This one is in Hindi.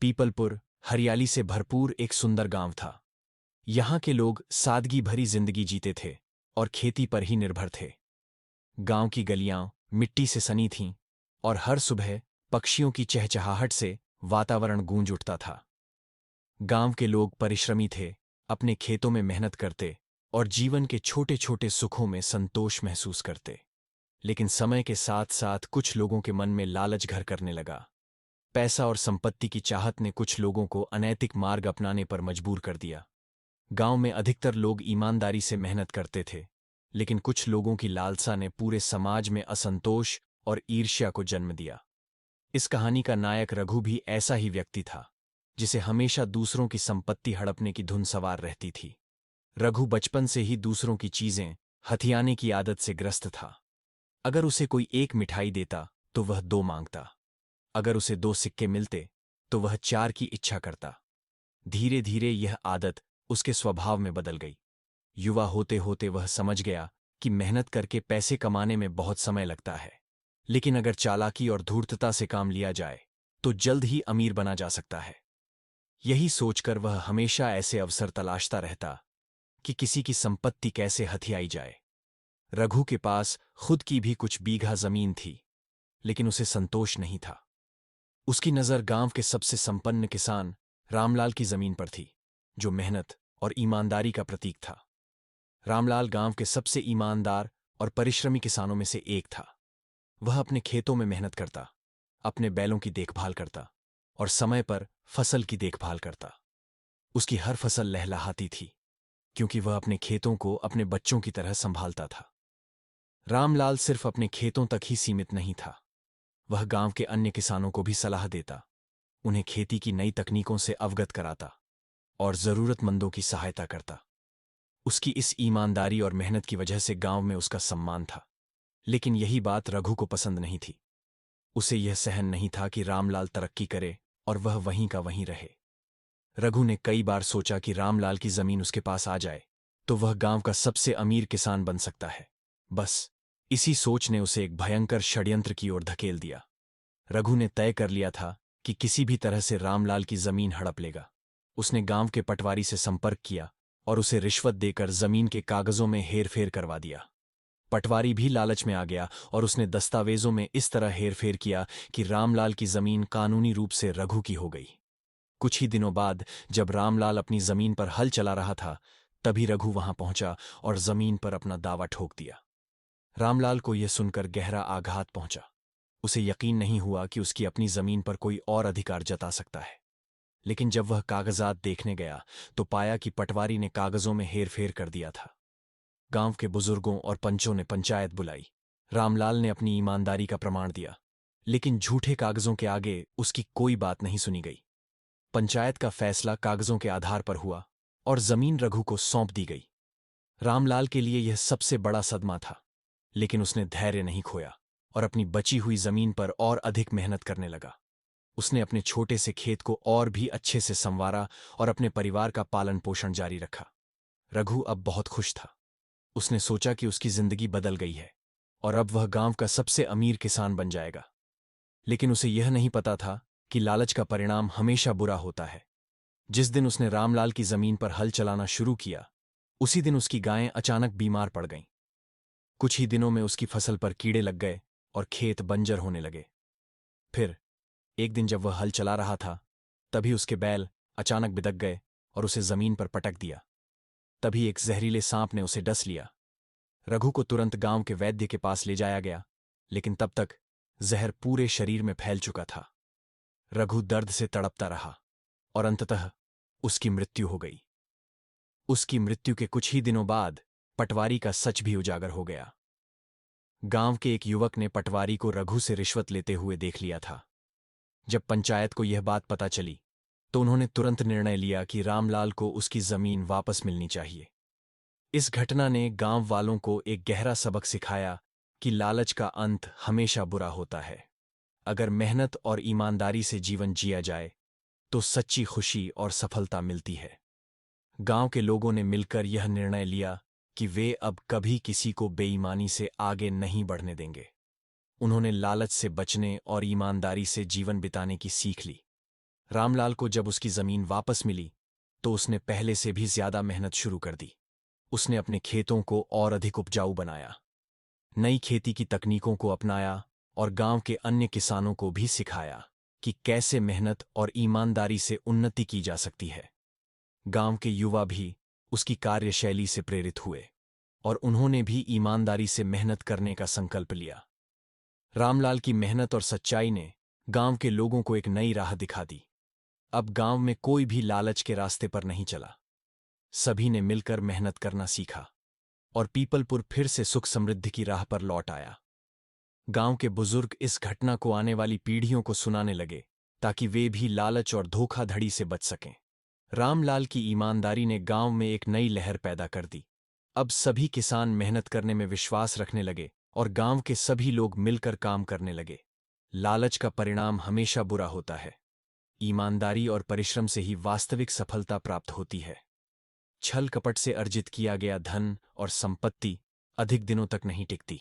पीपलपुर हरियाली से भरपूर एक सुंदर गांव था। यहाँ के लोग सादगी भरी जिंदगी जीते थे और खेती पर ही निर्भर थे। गांव की गलियां मिट्टी से सनी थीं और हर सुबह पक्षियों की चहचहाहट से वातावरण गूंज उठता था। गांव के लोग परिश्रमी थे, अपने खेतों में मेहनत करते और जीवन के छोटे छोटे सुखों में संतोष महसूस करते। लेकिन समय के साथ साथ कुछ लोगों के मन में लालच घर करने लगा। पैसा और संपत्ति की चाहत ने कुछ लोगों को अनैतिक मार्ग अपनाने पर मजबूर कर दिया। गांव में अधिकतर लोग ईमानदारी से मेहनत करते थे, लेकिन कुछ लोगों की लालसा ने पूरे समाज में असंतोष और ईर्ष्या को जन्म दिया। इस कहानी का नायक रघु भी ऐसा ही व्यक्ति था, जिसे हमेशा दूसरों की संपत्ति हड़पने की धुन सवार रहती थी। रघु बचपन से ही दूसरों की चीजें हथियाने की आदत से ग्रस्त था। अगर उसे कोई एक मिठाई देता तो वह दो मांगता, अगर उसे दो सिक्के मिलते तो वह चार की इच्छा करता। धीरे धीरे यह आदत उसके स्वभाव में बदल गई। युवा होते होते वह समझ गया कि मेहनत करके पैसे कमाने में बहुत समय लगता है, लेकिन अगर चालाकी और धूर्तता से काम लिया जाए तो जल्द ही अमीर बना जा सकता है। यही सोचकर वह हमेशा ऐसे अवसर तलाशता रहता कि किसी की संपत्ति कैसे हथियाई जाए। रघु के पास खुद की भी कुछ बीघा जमीन थी, लेकिन उसे संतोष नहीं था। उसकी नज़र गांव के सबसे संपन्न किसान रामलाल की जमीन पर थी, जो मेहनत और ईमानदारी का प्रतीक था। रामलाल गांव के सबसे ईमानदार और परिश्रमी किसानों में से एक था। वह अपने खेतों में मेहनत करता, अपने बैलों की देखभाल करता और समय पर फसल की देखभाल करता। उसकी हर फसल लहलहाती थी, क्योंकि वह अपने खेतों को अपने बच्चों की तरह संभालता था। रामलाल सिर्फ अपने खेतों तक ही सीमित नहीं था। वह गांव के अन्य किसानों को भी सलाह देता, उन्हें खेती की नई तकनीकों से अवगत कराता और जरूरतमंदों की सहायता करता। उसकी इस ईमानदारी और मेहनत की वजह से गांव में उसका सम्मान था। लेकिन यही बात रघु को पसंद नहीं थी। उसे यह सहन नहीं था कि रामलाल तरक्की करे और वह वहीं का वहीं रहे। रघु ने कई बार सोचा कि रामलाल की जमीन उसके पास आ जाए तो वह गांव का सबसे अमीर किसान बन सकता है। बस इसी सोच ने उसे एक भयंकर षड्यंत्र की ओर धकेल दिया। रघु ने तय कर लिया था कि किसी भी तरह से रामलाल की जमीन हड़प लेगा। उसने गांव के पटवारी से संपर्क किया और उसे रिश्वत देकर जमीन के कागजों में हेरफेर करवा दिया। पटवारी भी लालच में आ गया और उसने दस्तावेजों में इस तरह हेरफेर किया कि रामलाल की जमीन कानूनी रूप से रघु की हो गई। कुछ ही दिनों बाद जब रामलाल अपनी जमीन पर हल चला रहा था, तभी रघु वहां पहुंचा और जमीन पर अपना दावा ठोक दिया। रामलाल को यह सुनकर गहरा आघात पहुंचा। उसे यकीन नहीं हुआ कि उसकी अपनी जमीन पर कोई और अधिकार जता सकता है। लेकिन जब वह कागजात देखने गया तो पाया कि पटवारी ने कागजों में हेरफेर कर दिया था। गांव के बुजुर्गों और पंचों ने पंचायत बुलाई। रामलाल ने अपनी ईमानदारी का प्रमाण दिया, लेकिन झूठे कागजों के आगे उसकी कोई बात नहीं सुनी गई। पंचायत का फैसला कागजों के आधार पर हुआ और जमीन रघु को सौंप दी गई। रामलाल के लिए यह सबसे बड़ा सदमा था, लेकिन उसने धैर्य नहीं खोया और अपनी बची हुई जमीन पर और अधिक मेहनत करने लगा। उसने अपने छोटे से खेत को और भी अच्छे से संवारा और अपने परिवार का पालन पोषण जारी रखा। रघु अब बहुत खुश था। उसने सोचा कि उसकी जिंदगी बदल गई है और अब वह गांव का सबसे अमीर किसान बन जाएगा। लेकिन उसे यह नहीं पता था कि लालच का परिणाम हमेशा बुरा होता है। जिस दिन उसने रामलाल की जमीन पर हल चलाना शुरू किया, उसी दिन उसकी गायें अचानक बीमार पड़ गईं। कुछ ही दिनों में उसकी फसल पर कीड़े लग गए और खेत बंजर होने लगे। फिर एक दिन जब वह हल चला रहा था, तभी उसके बैल अचानक बिदक गए और उसे जमीन पर पटक दिया। तभी एक जहरीले सांप ने उसे डस लिया। रघु को तुरंत गांव के वैद्य के पास ले जाया गया, लेकिन तब तक जहर पूरे शरीर में फैल चुका था। रघु दर्द से तड़पता रहा और अंततः उसकी मृत्यु हो गई। उसकी मृत्यु के कुछ ही दिनों बाद पटवारी का सच भी उजागर हो गया। गांव के एक युवक ने पटवारी को रघु से रिश्वत लेते हुए देख लिया था। जब पंचायत को यह बात पता चली तो उन्होंने तुरंत निर्णय लिया कि रामलाल को उसकी जमीन वापस मिलनी चाहिए। इस घटना ने गांव वालों को एक गहरा सबक सिखाया कि लालच का अंत हमेशा बुरा होता है। अगर मेहनत और ईमानदारी से जीवन जिया जाए तो सच्ची खुशी और सफलता मिलती है। गांव के लोगों ने मिलकर यह निर्णय लिया कि वे अब कभी किसी को बेईमानी से आगे नहीं बढ़ने देंगे। उन्होंने लालच से बचने और ईमानदारी से जीवन बिताने की सीख ली। रामलाल को जब उसकी जमीन वापस मिली तो उसने पहले से भी ज्यादा मेहनत शुरू कर दी। उसने अपने खेतों को और अधिक उपजाऊ बनाया, नई खेती की तकनीकों को अपनाया और गांव के अन्य किसानों को भी सिखाया कि कैसे मेहनत और ईमानदारी से उन्नति की जा सकती है। गांव के युवा भी उसकी कार्यशैली से प्रेरित हुए और उन्होंने भी ईमानदारी से मेहनत करने का संकल्प लिया। रामलाल की मेहनत और सच्चाई ने गांव के लोगों को एक नई राह दिखा दी। अब गांव में कोई भी लालच के रास्ते पर नहीं चला। सभी ने मिलकर मेहनत करना सीखा और पीपलपुर फिर से सुख समृद्धि की राह पर लौट आया। गांव के बुजुर्ग इस घटना को आने वाली पीढ़ियों को सुनाने लगे ताकि वे भी लालच और धोखाधड़ी से बच सकें। रामलाल की ईमानदारी ने गांव में एक नई लहर पैदा कर दी। अब सभी किसान मेहनत करने में विश्वास रखने लगे और गांव के सभी लोग मिलकर काम करने लगे। लालच का परिणाम हमेशा बुरा होता है। ईमानदारी और परिश्रम से ही वास्तविक सफलता प्राप्त होती है। छल कपट से अर्जित किया गया धन और संपत्ति अधिक दिनों तक नहीं टिकती।